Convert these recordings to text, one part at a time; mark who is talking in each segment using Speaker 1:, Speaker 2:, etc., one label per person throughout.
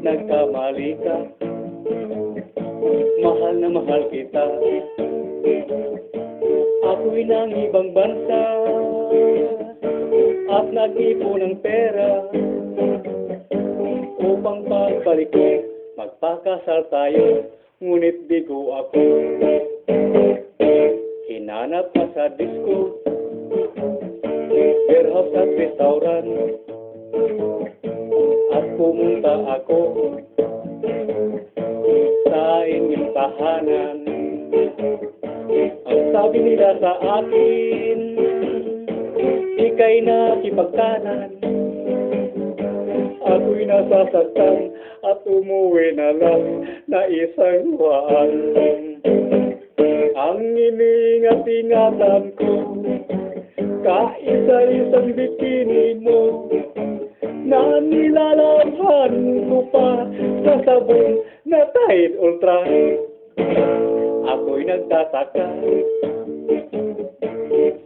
Speaker 1: nagkamali ka. Mahal na mahal kita. Ako'y nang ibang bansa at nag-ipon ng pera upang pagbalik ko, magpakasal tayo, ngunit bigo ako. Hinanap ka sa disco, warehouse at restaurant, at pumunta ako sa inyong tahanan. Ang sabi nila sa akin, ika'y nakipagtanan. Ako'y nasasaktan at umuwi na lang na isang luhaan. Ang iniingat-ingatan ko, kaisa-isang bikini mo, na nilalabhan ko pa sa sabon na Tide Ultra. Ako'y nagtataka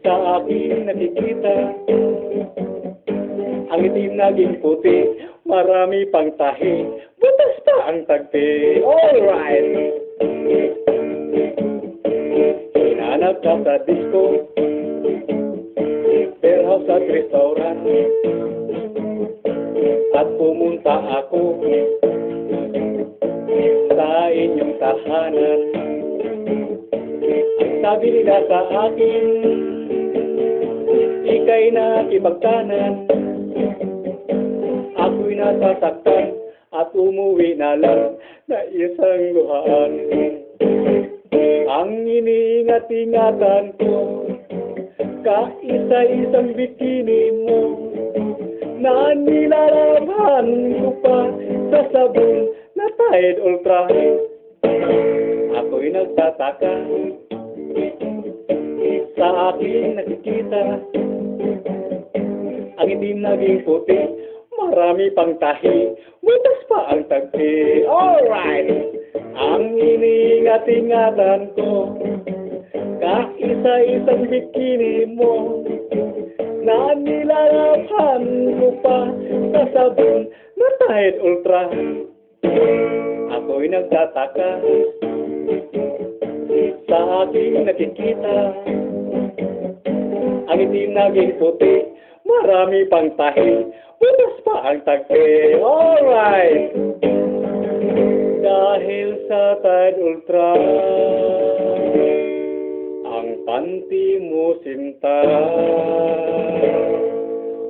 Speaker 1: sa aking nakikita. Ang itim naging puti, marami pang tahi, butas pa ang tagpi. Alright! Hinanap ka sa disco, warehouse at restaurant, at pumunta ako sa inyong tahanan. Ang sabi nila sa akin, ika'y nakipagtanan. Ako'y nasasaktan at umuwi na lang na isang luhaan. Ang iniingat-ingatan ko, kaisa-isang bikini mo, na nilalabhan ko pa sa sabon na Tide Ultra. Ako'y nagtataka sa aking nakikita. Ang itim naging puti, marami pang tahi, butas pa ang tagpi. Alright! Ang iniingat-ingatan ko, kaisa-isang bikini mo, na nilalabhan ko pa sa sabon na Tide Ultra. Ako'y nagtataka sa aking nakikita. Ang itim naging puti, marami pang tahi, butas pa ang tagpi. Alright! Dahil sa Tide Ultra, ang panty mo sinta,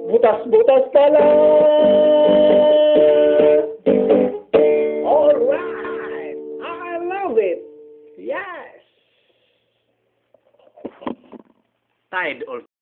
Speaker 1: butas-butas pala. Alright! I love it! Yes! Tide Ultra.